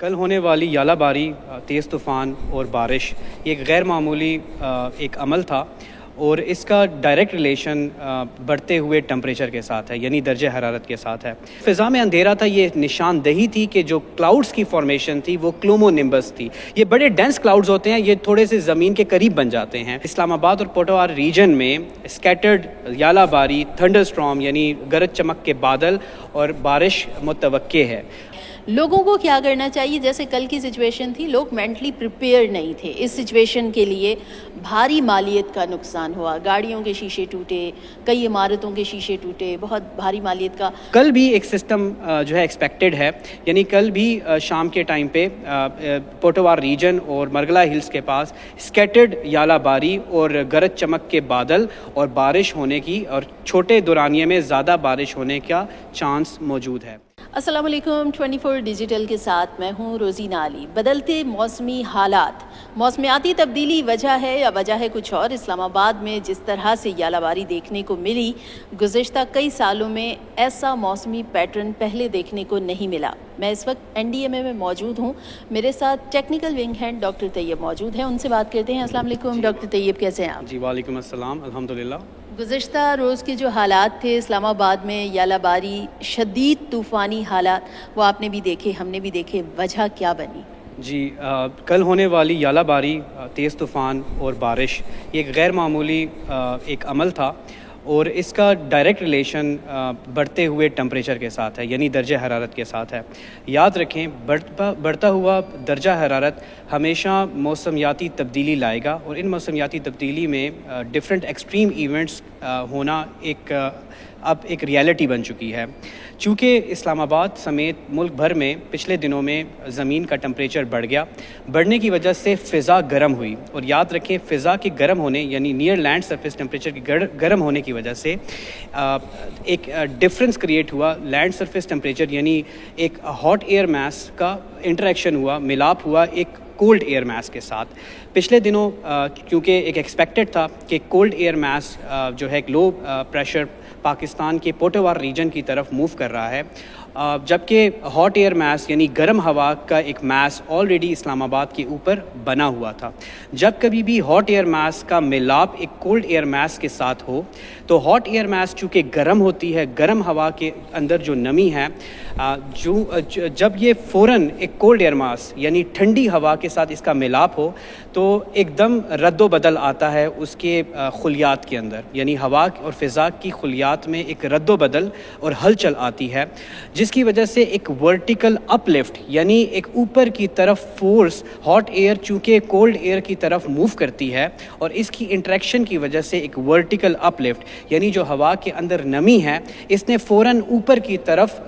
کل ہونے والی یالہ باری، تیز طوفان اور بارش یہ ایک غیر معمولی ایک عمل تھا، اور اس کا ڈائریکٹ ریلیشن بڑھتے ہوئے ٹمپریچر کے ساتھ ہے، یعنی درجہ حرارت کے ساتھ ہے۔ فضا میں اندھیرا تھا، یہ نشاندہی تھی کہ جو کلاؤڈز کی فارمیشن تھی وہ کلومو نمبس تھی۔ یہ بڑے ڈینس کلاؤڈز ہوتے ہیں، یہ تھوڑے سے زمین کے قریب بن جاتے ہیں۔ اسلام آباد اور پوٹوار ریجن میں اسکیٹرڈ یالہ باری، تھنڈر اسٹارم یعنی گرج چمک کے بادل اور بارش متوقع ہے۔ لوگوں کو کیا کرنا چاہیے؟ جیسے کل کی سچویشن تھی، لوگ مینٹلی پریپیئر نہیں تھے اس سچویشن کے لیے۔ بھاری مالیت کا نقصان ہوا، گاڑیوں کے شیشے ٹوٹے، کئی عمارتوں کے شیشے ٹوٹے، بہت بھاری مالیت کا۔ کل بھی ایک سسٹم جو ہے ایکسپیکٹڈ ہے، یعنی کل بھی شام کے ٹائم پہ پوٹوار ریجن اور مرگلا ہلز کے پاس اسکیٹرڈ یالہ باری اور گرج چمک کے بادل اور بارش ہونے کی، اور چھوٹے دورانیے میں زیادہ بارش ہونے کا چانس موجود ہے۔ السلام علیکم، 24 ڈیجیٹل کے ساتھ میں ہوں روزینہ علی۔ بدلتے موسمی حالات، موسمیاتی تبدیلی وجہ ہے یا وجہ ہے کچھ اور؟ اسلام آباد میں جس طرح سے یالہ باری دیکھنے کو ملی، گزشتہ کئی سالوں میں ایسا موسمی پیٹرن پہلے دیکھنے کو نہیں ملا۔ میں اس وقت NDMA میں موجود ہوں، میرے ساتھ ٹیکنیکل ونگ ہیڈ ڈاکٹر طیب موجود ہیں، ان سے بات کرتے ہیں۔ السلام علیکم ڈاکٹر طیب، کیسے ہیں آپ؟ جی وعلیکم السلام، الحمدللہ۔ گزشتہ روز کے جو حالات تھے اسلام آباد میں، یالہ باری، شدید طوفانی حالات، وہ آپ نے بھی دیکھے، ہم نے بھی دیکھے، وجہ کیا بنی؟ جی کل ہونے والی یالہ باری، تیز طوفان اور بارش یہ ایک غیر معمولی ایک عمل تھا، اور اس کا ڈائریکٹ ریلیشن بڑھتے ہوئے ٹمپریچر کے ساتھ ہے، یعنی درجہ حرارت کے ساتھ ہے۔ یاد رکھیں، بڑھتا ہوا درجہ حرارت ہمیشہ موسمیاتی تبدیلی لائے گا، اور ان موسمیاتی تبدیلی میں ڈفرینٹ ایکسٹریم ایونٹس ہونا اب ایک ریالٹی بن چکی ہے۔ چونکہ اسلام آباد سمیت ملک بھر میں پچھلے دنوں میں زمین کا ٹمپریچر بڑھ گیا، بڑھنے کی وجہ سے فضا گرم ہوئی، اور یاد رکھیں فضا کے گرم ہونے یعنی نیئر لینڈ سرفیس ٹمپریچر کی گرم ہونے کی وجہ سے ایک ڈفرینس کریٹ ہوا۔ لینڈ سرفیس ٹمپریچر یعنی ایک ہاٹ ایئر میس کا انٹریکشن ہوا، ملاپ ہوا ایک کولڈ ایئر میس کے ساتھ۔ پچھلے دنوں کیونکہ ایک ایکسپیکٹڈ تھا کہ کولڈ ایئر میس جو ہے ایک لو پریشر پاکستان کے پوٹوار ریجن کی طرف موو کر رہا ہے، جبکہ ہاٹ ایئر میس یعنی گرم ہوا کا ایک میس آلریڈی اسلام آباد کے اوپر بنا ہوا تھا۔ جب کبھی بھی ہاٹ ایئر میس کا ملاپ ایک کولڈ ایئر میس کے ساتھ ہو تو ہاٹ ایئر میس چونکہ گرم ہوتی ہے، گرم ہوا کے اندر جو نمی ہے، جب یہ فوراً ایک کولڈ ایئر میس یعنی ٹھنڈی ہوا کے ساتھ اس کا ملاپ ہو تو ایک دم رد و بدل آتا ہے اس کے خلیات کے اندر، یعنی ہوا اور فضا کی خلیات میں ایک رد و بدل اور ہلچل آتی ہے، جس کی وجہ سے ایک ورٹیکل اپ لفٹ یعنی ایک اوپر کی طرف فورس، ہاٹ ایئر چونکہ کولڈ ایئر کی طرف موو کرتی ہے، اور اس کی انٹریکشن کی وجہ سے ایک ورٹیکل اپ لفٹ یعنی جو ہوا کے اندر نمی ہے اس نے فوراً اوپر کی طرف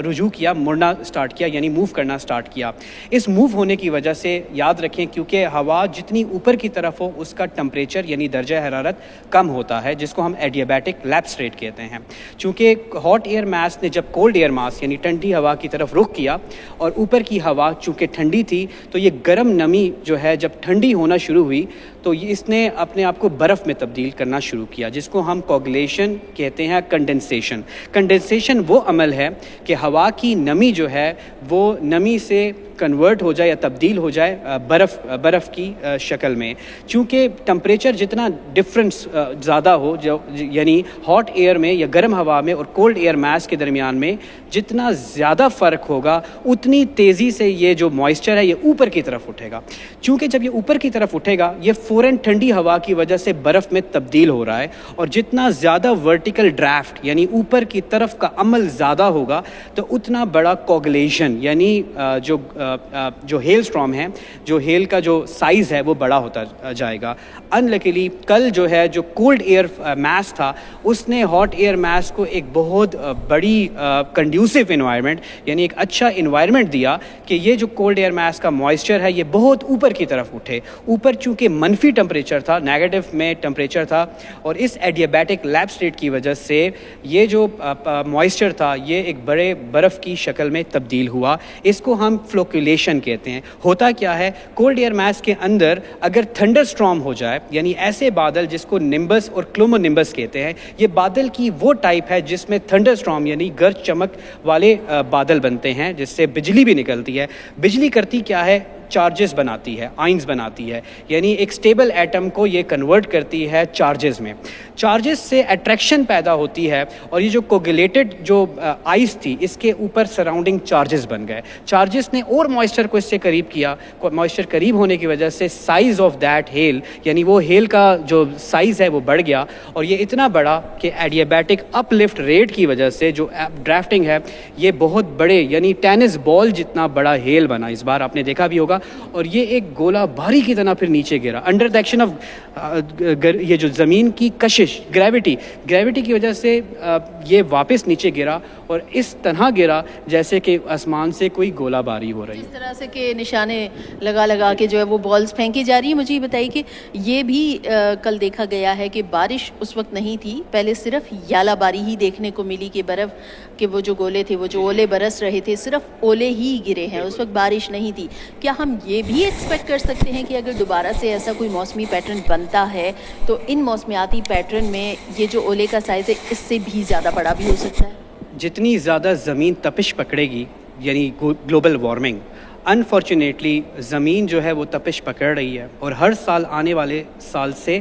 رجوع کیا، مڑنا سٹارٹ کیا، یعنی موو کرنا سٹارٹ کیا۔ اس موو ہونے کی وجہ سے یاد رکھیں کیونکہ ہوا جتنی اوپر کی طرف ہو اس کا ٹمپریچر یعنی درجہ حرارت کم ہوتا ہے، جس کو ہم ایڈیابیٹک لیپس ریٹ کہتے ہیں۔ چونکہ ہاٹ ایئر میس نے جب کولڈ ایئر میس یعنی ٹھنڈی ہوا کی طرف رخ کیا، اور اوپر کی ہوا چونکہ ٹھنڈی تھی تو یہ گرم نمی جو ہے جب ٹھنڈی ہونا شروع ہوئی تو اس نے اپنے آپ کو برف میں تبدیل کرنا شروع کیا، جس کو ہم کوگولیشن کہتے ہیں، کنڈنسیشن۔ کنڈنسیشن وہ عمل ہے کہ ہوا کی نمی جو ہے وہ نمی سے کنورٹ ہو جائے یا تبدیل ہو جائے برف کی شکل میں۔ چونکہ ٹمپریچر جتنا ڈفرنس زیادہ ہو، یعنی ہاٹ ایئر میں یا گرم ہوا میں اور کولڈ ایئر میس کے درمیان میں جتنا زیادہ فرق ہوگا اتنی تیزی سے یہ جو موئسچر ہے یہ اوپر کی طرف اٹھے گا۔ چونکہ جب یہ اوپر کی طرف اٹھے گا یہ فوراً ٹھنڈی ہوا کی وجہ سے برف میں تبدیل ہو رہا ہے، اور جتنا زیادہ ورٹیکل ڈرافٹ یعنی اوپر کی طرف کا عمل زیادہ ہوگا تو اتنا بڑا کوگولیشن یعنی جو ہیل سٹارم ہے، جو ہیل کا جو سائز ہے وہ بڑا ہوتا جائے گا۔ انلکیلی کل جو ہے جو کولڈ ایئر میس تھا اس نے ہاٹ ایئر میس کو ایک بہت بڑی کنڈیوسو انوائرمنٹ یعنی ایک اچھا انوائرمنٹ دیا کہ یہ جو کولڈ ایئر میس کا موئسچر ہے یہ بہت اوپر کی طرف اٹھے۔ اوپر چونکہ منفی ٹمپریچر تھا، نیگیٹو میں ٹمپریچر تھا، اور اس ایڈیابیٹک لیپس ریٹ کی وجہ سے یہ جو موئسچر تھا یہ ایک بڑے برف کی شکل میں تبدیل ہوا۔ اس کو ہم ریلیشن کہتے ہیں. ہوتا کیا ہے, کولڈ ایئر ماس کے اندر اگر تھنڈر اسٹارم ہو جائے, یعنی ایسے بادل جس کو نمبس اور کلومو نمبس کہتے ہیں, یہ بادل کی وہ ٹائپ ہے جس میں تھنڈر اسٹارم یعنی گرج چمک والے بادل بنتے ہیں, جس سے بجلی بھی نکلتی ہے. بجلی کرتی کیا ہے, چارجز بناتی ہے, آئنز بناتی ہے, یعنی ایک سٹیبل ایٹم کو یہ کنورٹ کرتی ہے چارجز میں. چارجز سے اٹریکشن پیدا ہوتی ہے, اور یہ جو کوگولیٹڈ جو آئس تھی اس کے اوپر سراؤنڈنگ چارجز بن گئے. چارجز نے اور موئسچر کو اس سے قریب کیا, موئسچر قریب ہونے کی وجہ سے سائز آف دیٹ ہیل, یعنی وہ ہیل کا جو سائز ہے وہ بڑھ گیا, اور یہ اتنا بڑا کہ ایڈیابیٹک اپ لفٹ ریٹ کی وجہ سے جو ڈرافٹنگ ہے یہ بہت بڑے, یعنی ٹینس بال جتنا بڑا ہیل بنا. اس بار آپ نے دیکھا بھی ہوگا, اور یہ ایک گولہ باری کی طرح پھر نیچے گرا انڈر دا ایکشن آف یہ جو زمین کی کشش, گریوٹی کی وجہ سے یہ واپس نیچے گرا, اور اس طرح گرا جیسے کہ آسمان سے کوئی گولہ باری ہو رہی ہے. جس طرح سے کہ نشانے لگا کے جو ہے وہ بالز پھینکی جا رہی ہیں. مجھے یہ بتائیے کہ یہ بھی کل دیکھا گیا ہے کہ بارش اس وقت نہیں تھی, پہلے صرف یالہ باری ہی دیکھنے کو ملی کہ برف کے وہ جو گولے تھے, وہ جو اولے برس رہے تھے, صرف اولے ہی گرے ہیں, اس وقت بارش نہیں تھی. کیا ہم یہ بھی ایکسپیکٹ کر سکتے ہیں کہ اگر دوبارہ سے ایسا کوئی موسمی پیٹرن بنتا ہے تو ان موسمیاتی پیٹرن میں یہ جو اولے کا سائز ہے اس سے بھی زیادہ بڑا بھی ہو سکتا ہے؟ جتنی زیادہ زمین تپش پکڑے گی, یعنی گلوبل وارمنگ, انفارچونیٹلی زمین جو ہے وہ تپش پکڑ رہی ہے, اور ہر سال آنے والے سال سے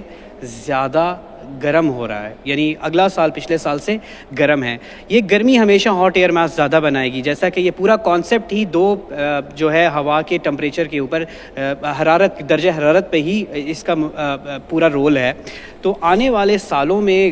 زیادہ گرم ہو رہا ہے, یعنی اگلا سال پچھلے سال سے گرم ہے. یہ گرمی ہمیشہ ہاٹ ایئر ماس زیادہ بنائے گی, جیسا کہ یہ پورا کانسیپٹ ہی دو جو ہے ہوا کے ٹمپریچر کے اوپر حرارت, درجہ حرارت پہ ہی اس کا پورا رول ہے. تو آنے والے سالوں میں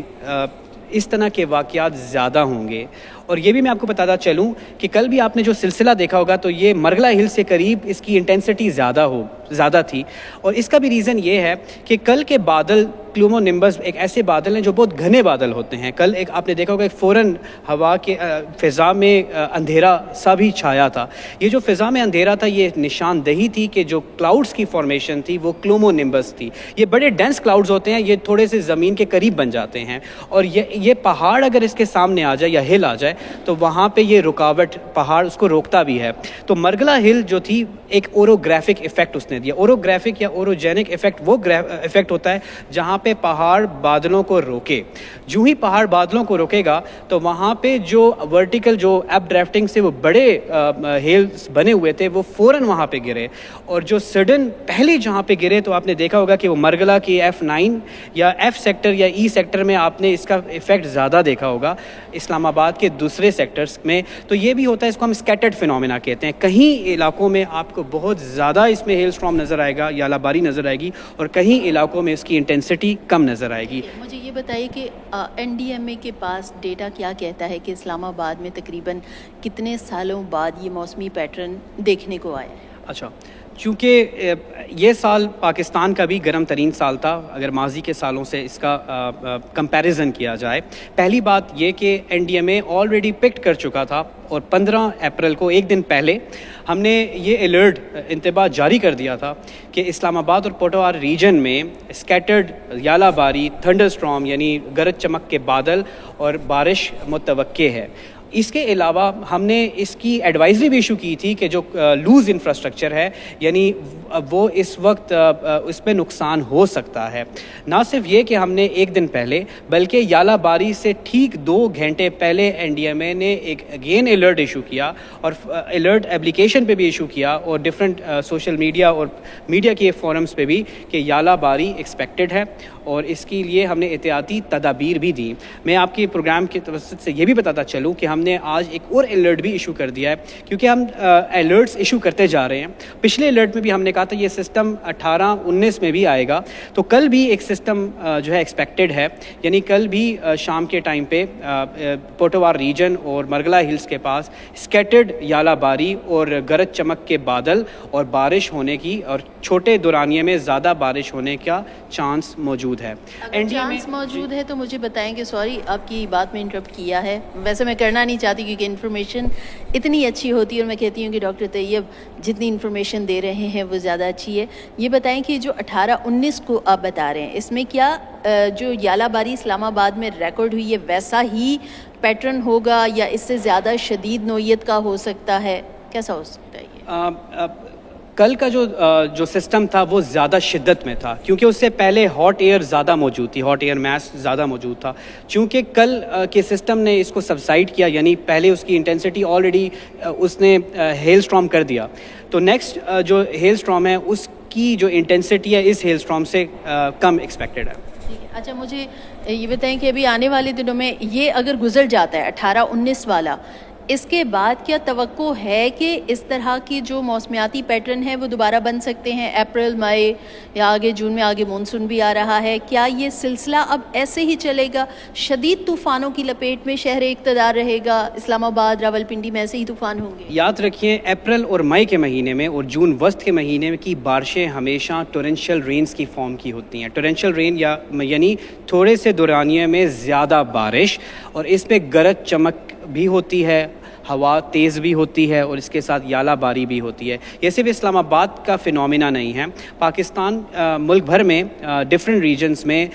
اس طرح کے واقعات زیادہ ہوں گے. اور یہ بھی میں آپ کو بتاتا چلوں کہ کل بھی آپ نے جو سلسلہ دیکھا ہوگا تو یہ مرگلا ہل سے قریب اس کی انٹینسٹی زیادہ تھی, اور اس کا بھی ریزن یہ ہے کہ کل کے بادل کلومو نمبس ایک ایسے بادل ہیں جو بہت گھنے بادل ہوتے ہیں. کل ایک آپ نے دیکھا ہوگا ایک فوراً ہوا کے فضا میں اندھیرا سا بھی چھایا تھا. یہ جو فضا میں اندھیرا تھا یہ نشاندہی تھی کہ جو کلاؤڈز کی فارمیشن تھی وہ کلومو نمبس تھی. یہ بڑے ڈینس کلاؤڈز ہوتے ہیں, یہ تھوڑے سے زمین کے قریب بن جاتے ہیں, اور یہ پہاڑ اگر اس کے سامنے آ جائے یا ہل آ جائے تو وہاں پہ یہ رکاوٹ, پہاڑ اس کو روکتا بھی ہے. تو مرگلا ہل جو تھی ایک اوروگرافک ایفیکٹ اس نے دیا. اوروگرافک یا اوروجینک ایفیکٹ وہ ایفیکٹ ہوتا ہے جہاں پہ پہاڑ بادلوں کو روکے. جو ہی پہاڑ بادلوں کو روکے گا تو وہاں پہ جو ورٹیکل جو اپ ڈرافٹنگ سے وہ بڑے ہیلز بنے ہوئے تھے وہ فوراً وہاں پہ گرے, اور جو سڈن پہلے جہاں پہ گرے تو آپ نے دیکھا ہوگا کہ وہ مرگلا کی F9 یا F سیکٹر یا E سیکٹر میں آپ نے اس کا ایفیکٹ زیادہ دیکھا ہوگا, اسلام آباد کے دوسرے سیکٹرز میں. تو یہ بھی ہوتا ہے, اس کو ہم اسکیٹرڈ فینومینا کہتے ہیں. کہیں علاقوں میں آپ کو بہت زیادہ اس میں ہیل اسٹارم نظر آئے گا, یالہ باری نظر آئے گی, اور کہیں علاقوں میں اس کی انٹینسٹی کم نظر آئے گی. مجھے یہ بتائیے کہ NDMA کے پاس ڈیٹا کیا کہتا ہے کہ اسلام آباد میں تقریباً کتنے سالوں بعد یہ موسمی پیٹرن دیکھنے کو آیا ہے؟ اچھا, چونکہ یہ سال پاکستان کا بھی گرم ترین سال تھا اگر ماضی کے سالوں سے اس کا کمپیریزن کیا جائے. پہلی بات یہ کہ NDMA آلریڈی پکٹ کر چکا تھا, اور 15 اپریل کو ایک دن پہلے ہم نے یہ الرٹ انتباہ جاری کر دیا تھا کہ اسلام آباد اور پوٹوار ریجن میں اسکیٹرڈ یالہ باری, تھنڈر اسٹارم یعنی گرج چمک کے بادل اور بارش متوقع ہے. اس کے علاوہ ہم نے اس کی ایڈوائزری بھی ایشو کی تھی کہ جو لوز انفراسٹرکچر ہے یعنی وہ اس وقت اس پہ نقصان ہو سکتا ہے. نہ صرف یہ کہ ہم نے ایک دن پہلے بلکہ یالہ باری سے ٹھیک 2 گھنٹے پہلے NDMA نے ایک اگین الرٹ ایشو کیا, اور الرٹ اپلیکیشن پہ بھی ایشو کیا, اور ڈفرینٹ سوشل میڈیا اور میڈیا کے فورمز پہ بھی کہ یالہ باری ایکسپیکٹڈ ہے, اور اس کے لیے ہم نے احتیاطی تدابیر بھی دیں. میں آپ کے پروگرام کی توسط سے یہ بھی بتاتا چلوں کہ ہم نے آج ایک اور الرٹ بھی ایشو کر دیا ہے, کیونکہ ہم الرٹس ایشو کرتے جا رہے ہیں. پچھلے الرٹ میں بھی ہم نے کہا تھا یہ سسٹم 18-19 میں بھی آئے گا, تو کل بھی ایک سسٹم جو ہے ایکسپیکٹڈ ہے, یعنی کل بھی شام کے ٹائم پہ پوٹوار ریجن اور مرگلا ہلز کے پاس اسکیٹرڈ یالہ باری اور گرج چمک کے بادل اور بارش ہونے کی, اور چھوٹے دورانیے میں زیادہ بارش ہونے کا چانس موجود ہے. چانس موجود ہے تو مجھے بتائیں کہ سوری آپ کی بات میں انٹرپٹ کیا ہے, ویسے میں کرنا نہیں چاہتی کیونکہ انفارمیشن اتنی اچھی ہوتی ہے, اور میں کہتی ہوں کہ ڈاکٹر طیب جتنی انفارمیشن دے رہے ہیں وہ زیادہ اچھی ہے. یہ بتائیں کہ جو 18-19 کو آپ بتا رہے ہیں اس میں کیا جو یالہ باری اسلام آباد میں ریکارڈ ہوئی ہے ویسا ہی پیٹرن ہوگا یا اس سے زیادہ شدید نوعیت کا ہو سکتا ہے, کیسا ہو سکتا ہے یہ؟ کل کا جو سسٹم تھا وہ زیادہ شدت میں تھا، کیونکہ اس سے پہلے ہاٹ ایئر زیادہ موجود تھی، ہاٹ ایئر میس زیادہ موجود تھا. چونکہ کل کے سسٹم نے اس کو سبسائڈ کیا، یعنی پہلے اس کی انٹینسٹی آلریڈی اس نے ہیل اسٹارم کر دیا، تو نیکسٹ جو ہیل اسٹارم ہے اس کی جو انٹینسٹی ہے اس ہیل اسٹارم سے کم ایکسپیکٹڈ ہے. اچھا، مجھے یہ بتائیں کہ ابھی آنے والے دنوں میں یہ اگر گزر جاتا ہے 18-19 والا، اس کے بعد کیا توقع ہے کہ اس طرح کی جو موسمیاتی پیٹرن ہے وہ دوبارہ بن سکتے ہیں؟ اپریل، مئی یا آگے جون میں آگے مونسون بھی آ رہا ہے، کیا یہ سلسلہ اب ایسے ہی چلے گا؟ شدید طوفانوں کی لپیٹ میں شہر اقتدار رہے گا، اسلام آباد، راولپنڈی میں ایسے ہی طوفان ہوں گے؟ یاد رکھیے اپریل اور مئی کے مہینے میں اور جون وسط کے مہینے میں کی بارشیں ہمیشہ ٹورنشل رینز کی فارم کی ہوتی ہیں. ٹورنشل رین یعنی تھوڑے سے دورانیے میں زیادہ بارش، اور اس پہ گرج چمک بھی ہوتی ہے، ہوا تیز بھی ہوتی ہے، اور اس کے ساتھ یالہ باری بھی ہوتی ہے. یہ صرف اسلام آباد کا فینومینا نہیں ہے، پاکستان ملک بھر میں ڈفرینٹ ریجنز میں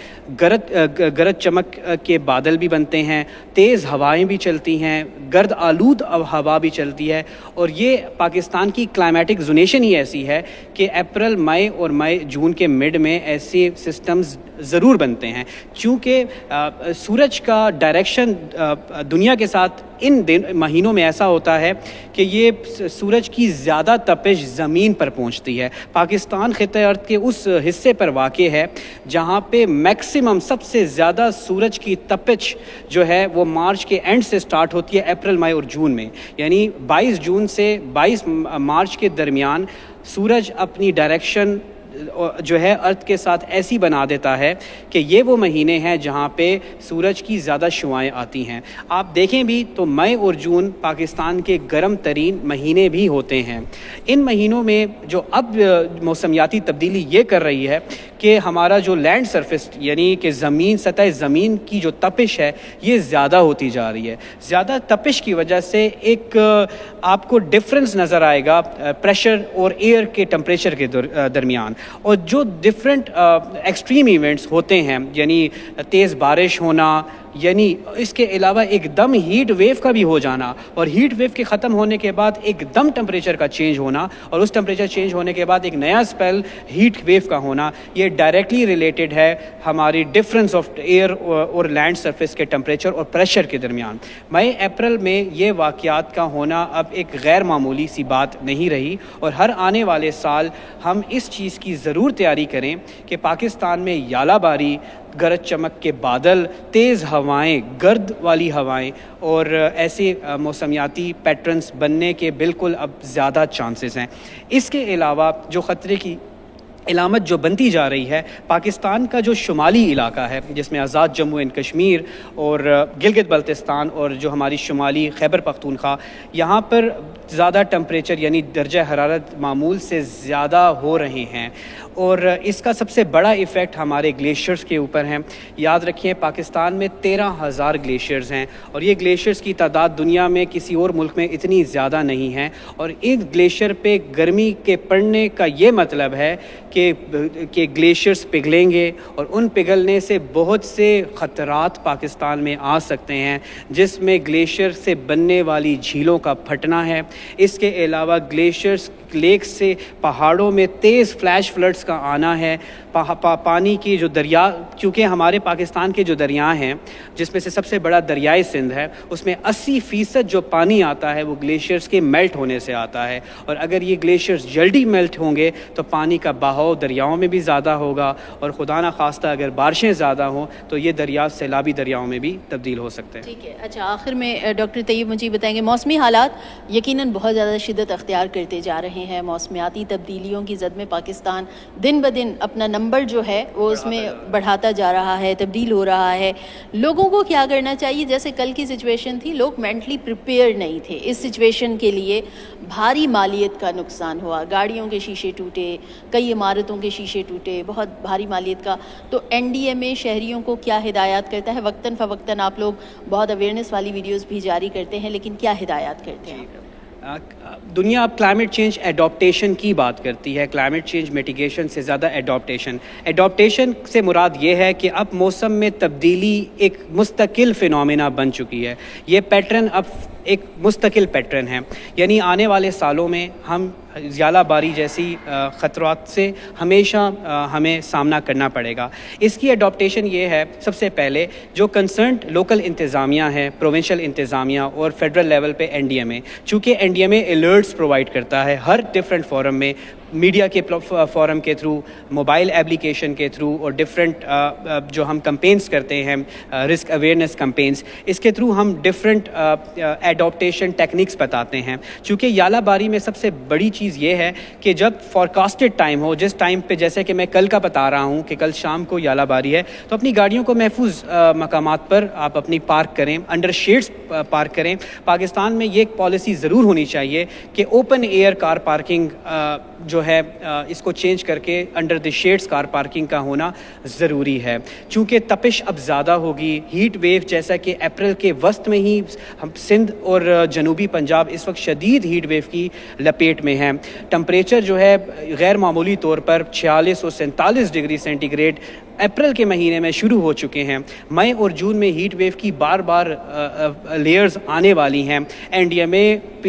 گرج چمک کے بادل بھی بنتے ہیں، تیز ہوائیں بھی چلتی ہیں، گرد آلود ہوا بھی چلتی ہے. اور یہ پاکستان کی کلائمیٹک زونیشن ہی ایسی ہے کہ اپریل، مئی اور جون کے مڈ میں ایسے سسٹمز ضرور بنتے ہیں. چونکہ سورج کا ڈائریکشن دنیا کے ساتھ ان مہینوں میں ایسا ہوتا ہے کہ یہ سورج کی زیادہ تپش زمین پر پہنچتی ہے. پاکستان خطۂ ارض کے اس حصے پر واقع ہے جہاں پہ میکسیمم سب سے زیادہ سورج کی تپش جو ہے وہ مارچ کے اینڈ سے سٹارٹ ہوتی ہے، اپریل، مئی اور جون میں. یعنی 22 جون سے 22 مارچ کے درمیان سورج اپنی ڈائریکشن جو ہے ارتھ کے ساتھ ایسی بنا دیتا ہے کہ یہ وہ مہینے ہیں جہاں پہ سورج کی زیادہ شعاعیں آتی ہیں. آپ دیکھیں بھی تو مئی اور جون پاکستان کے گرم ترین مہینے بھی ہوتے ہیں. ان مہینوں میں جو اب موسمیاتی تبدیلی یہ کر رہی ہے کہ ہمارا جو لینڈ سرفیس یعنی کہ سطح زمین کی جو تپش ہے یہ زیادہ ہوتی جا رہی ہے. زیادہ تپش کی وجہ سے ایک آپ کو ڈفرنس نظر آئے گا پریشر اور ایئر کے ٹمپریچر کے درمیان. اور جو ڈفرینٹ ایکسٹریم ایونٹس ہوتے ہیں، یعنی تیز بارش ہونا، یعنی اس کے علاوہ ایک دم ہیٹ ویو کا بھی ہو جانا، اور ہیٹ ویو کے ختم ہونے کے بعد ایک دم ٹمپریچر کا چینج ہونا، اور اس ٹمپریچر چینج ہونے کے بعد ایک نیا سپیل ہیٹ ویو کا ہونا، یہ ڈائریکٹلی ریلیٹڈ ہے ہماری ڈفرنس آف ایئر اور لینڈ سرفیس کے ٹمپریچر اور پریشر کے درمیان. مئی اپریل میں یہ واقعات کا ہونا اب ایک غیر معمولی سی بات نہیں رہی، اور ہر آنے والے سال ہم اس چیز کی ضرور تیاری کریں کہ پاکستان میں یالہ باری، گرج چمک کے بادل، تیز ہوائیں، گرد والی ہوائیں اور ایسے موسمیاتی پیٹرنز بننے کے بالکل اب زیادہ چانسز ہیں. اس کے علاوہ جو خطرے کی علامت جو بنتی جا رہی ہے، پاکستان کا جو شمالی علاقہ ہے جس میں آزاد جموں اینڈ کشمیر اور گلگت بلتستان اور جو ہماری شمالی خیبر پختونخوا، یہاں پر زیادہ ٹمپریچر یعنی درجہ حرارت معمول سے زیادہ ہو رہے ہیں، اور اس کا سب سے بڑا ایفیکٹ ہمارے گلیشیئرز کے اوپر ہیں. یاد رکھیں پاکستان میں 13,000 گلیشیئرز ہیں، اور یہ گلیشیئرز کی تعداد دنیا میں کسی اور ملک میں اتنی زیادہ نہیں ہے. اور ان گلیشیئر پہ گرمی کے پڑنے کا یہ مطلب ہے کہ گلیشیئرز پگھلیں گے، اور ان پگھلنے سے بہت سے خطرات پاکستان میں آ سکتے ہیں، جس میں گلیشیئر سے بننے والی جھیلوں کا پھٹنا ہے. اس کے علاوہ گلیشیئرز لیک سے پہاڑوں میں تیز فلیش فلڈز کا آنا ہے. پانی کی جو دریا، کیونکہ ہمارے پاکستان کے جو دریا ہیں جس میں سے سب سے بڑا دریائے سندھ ہے، اس میں 80% جو پانی آتا ہے وہ گلیشیئرز کے میلٹ ہونے سے آتا ہے. اور اگر یہ گلیشیئرز جلدی میلٹ ہوں گے تو پانی کا بہاؤ دریاؤں میں بھی زیادہ ہوگا، اور خدا نخواستہ اگر بارشیں زیادہ ہوں تو یہ دریا سیلابی دریاؤں میں بھی تبدیل ہو سکتے ہیں. ٹھیک ہے. اچھا، آخر میں ڈاکٹر طیب مجھے بتائیں گے، موسمی حالات یقیناً بہت زیادہ شدت اختیار کرتے جا رہے ہیں. موسمیاتی تبدیلیوں کی زد میں پاکستان دن بدن اپنا نمبر جو ہے وہ اس میں بڑھاتا جا رہا ہے، تبدیل ہو رہا ہے. لوگوں کو کیا کرنا چاہیے؟ جیسے کل کی سچویشن تھی، لوگ مینٹلی پریپیئر نہیں تھے اس سچویشن کے لیے. بھاری مالیت کا نقصان ہوا، گاڑیوں کے شیشے ٹوٹے، کئی عمارتوں کے شیشے ٹوٹے، بہت بھاری مالیت کا. تو NDMA شہریوں کو کیا ہدایات کرتا ہے؟ وقتاً فوقتاً آپ لوگ بہت اویئرنیس والی ویڈیوز بھی جاری کرتے ہیں، لیکن کیا ہدایات کرتے ہیں؟ دنیا اب کلائمیٹ چینج ایڈاپٹیشن کی بات کرتی ہے. کلائمیٹ چینج میٹیگیشن سے زیادہ ایڈاپٹیشن سے مراد یہ ہے کہ اب موسم میں تبدیلی ایک مستقل فینومینا بن چکی ہے. یہ پیٹرن اب ایک مستقل پیٹرن ہے، یعنی آنے والے سالوں میں ہم ژالہ باری جیسی خطرات سے ہمیشہ ہمیں سامنا کرنا پڑے گا۔ اس کی اڈاپٹیشن یہ ہے، سب سے پہلے جو کنسرنڈ لوکل انتظامیہ ہے، پروونشل انتظامیہ اور فیڈرل لیول پہ NDMA، چونکہ NDMA الرٹس پرووائڈ کرتا ہے ہر ڈفرینٹ فورم میں، میڈیا کے فورم کے تھرو، موبائل ایپلیکیشن کے تھرو، اور ڈفرینٹ جو ہم کمپینس کرتے ہیں، رسک اویئرنیس کمپینس، اس کے تھرو ہم ڈفرینٹ ایڈاپٹیشن ٹیکنیکس بتاتے ہیں۔ چونکہ ژالہ باری میں سب سے بڑی چیز یہ ہے کہ جب فورکاسٹڈ ٹائم ہو، جس ٹائم پہ جیسے کہ میں کل کا بتا رہا ہوں کہ کل شام کو ژالہ باری ہے، تو اپنی گاڑیوں کو محفوظ مقامات پر آپ اپنی پارک کریں، انڈر شیڈز پارک کریں۔ پاکستان میں یہ ایک پالیسی ضرور ہونی چاہیے کہ اوپن ایئر کار پارکنگ جو ہے اس کو چینج کر کے under the sheds car parking کا ہونا ضروری ہے، چونکہ تپش اب زیادہ ہوگی، ہیٹ ویو جیسا کہ اپریل کے وسط میں ہی ہم سندھ اور جنوبی پنجاب اس وقت شدید ہیٹ ویو کی لپیٹ میں ہیں۔ ٹمپریچر جو ہے غیر معمولی طور پر 46 اور 47 ڈگری سینٹی گریڈ اپریل کے مہینے میں شروع ہو چکے ہیں۔ مئی اور جون میں ہیٹ ویو کی بار بار لیئرز آنے والی ہیں۔ NDMA،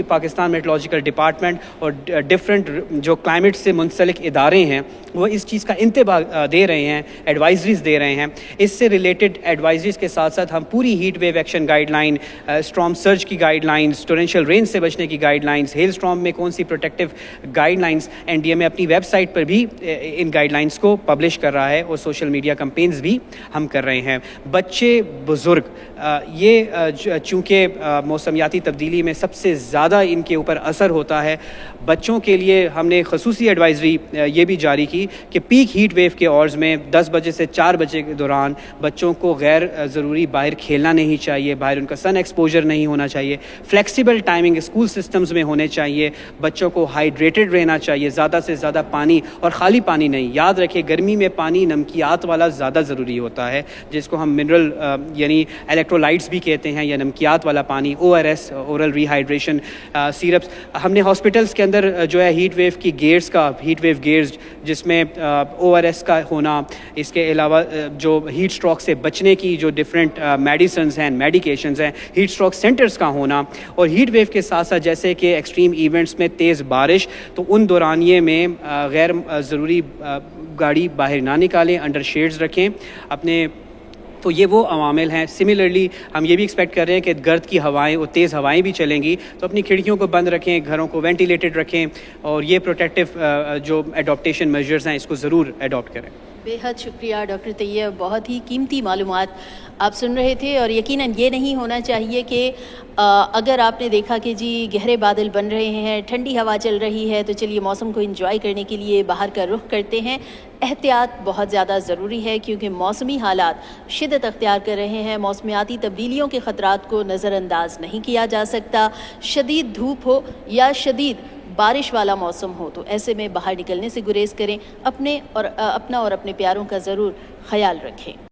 پاکستان میٹرولوجیکل ڈپارٹمنٹ اور ڈفرینٹ جو کلائمیٹ سے منسلک ادارے ہیں وہ اس چیز کا انتباہ دے رہے ہیں، ایڈوائزریز دے رہے ہیں۔ اس سے ریلیٹڈ ایڈوائزریز کے ساتھ ساتھ ہم پوری heat wave action guideline, storm surge کی گائیڈ لائنز، ٹورینشیل رین سے بچنے کی گائیڈ لائنز، ہیل اسٹرام میں کون سی پروٹیکٹیو گائیڈ لائنز، NDMA اپنی ویب سائٹ پر بھی ان گائیڈ لائنز کو پبلش کر رہا ہے، اور سوشل میڈیا کمپینز بھی ہم کر رہے ہیں۔ بچے، بزرگ، یہ چونکہ موسمیاتی تبدیلی میں سب سے زیادہ ان کے اوپر اثر ہوتا ہے، بچوں کے لیے ہم نے خصوصی ایڈوائزری یہ بھی جاری کی کہ پیک ہیٹ ویو کے آورز میں 10 بجے سے 4 بجے کے دوران بچوں کو غیر ضروری باہر کھیلنا نہیں چاہیے، باہر ان کا سن ایکسپوجر نہیں ہونا چاہیے، فلیکسیبل ٹائمنگ اسکول سسٹمز میں ہونے چاہیے، بچوں کو ہائیڈریٹڈ رہنا چاہیے، زیادہ سے زیادہ پانی، اور خالی پانی نہیں، یاد رکھیں گرمی میں پانی نمکیات والا زیادہ ضروری ہوتا ہے، جس کو ہم منرل یعنی الیکٹرولائٹس بھی کہتے ہیں، یا نمکیات والا پانی، ORS اورل ری ہائیڈریشن سیرپس۔ ہم نے ہاسپٹلس کے اندر جو ہے ہیٹ ویو کی گیئرز کا، ہیٹ ویو گیئرز جس میں ORS کا ہونا، اس کے علاوہ جو ہیٹ اسٹروک سے بچنے کی جو ڈفرینٹ میڈیسنز ہیں، میڈیکیشنز ہیں، ہیٹ اسٹروک سینٹرز کا ہونا، اور ہیٹ ویو کے ساتھ ساتھ جیسے کہ ایکسٹریم ایونٹس میں تیز بارش، تو ان دورانیے میں غیر ضروری گاڑی باہر نہ نکالیں، انڈر شیڈز رکھیں اپنے۔ تو یہ وہ عوامل ہیں۔ سملرلی ہم یہ بھی ایکسپیکٹ کر رہے ہیں کہ گرد کی ہوائیں اور تیز ہوائیں بھی چلیں گی، تو اپنی کھڑکیوں کو بند رکھیں، گھروں کو وینٹیلیٹڈ رکھیں، اور یہ پروٹیکٹیو جو ایڈاپٹیشن میجرز ہیں اس کو ضرور ایڈاپٹ کریں۔ بے حد شکریہ ڈاکٹر طیب، بہت ہی قیمتی معلومات آپ سن رہے تھے، اور یقیناً یہ نہیں ہونا چاہیے کہ اگر آپ نے دیکھا کہ جی گہرے بادل بن رہے ہیں، ٹھنڈی ہوا چل رہی ہے، تو چلیے موسم کو انجوائے کرنے کے لیے باہر کا رخ کرتے ہیں۔ احتیاط بہت زیادہ ضروری ہے، کیونکہ موسمی حالات شدت اختیار کر رہے ہیں، موسمیاتی تبدیلیوں کے خطرات کو نظر انداز نہیں کیا جا سکتا۔ شدید دھوپ ہو یا شدید بارش والا موسم ہو، تو ایسے میں باہر نکلنے سے گریز کریں، اپنا اور اپنے پیاروں کا ضرور خیال رکھیں۔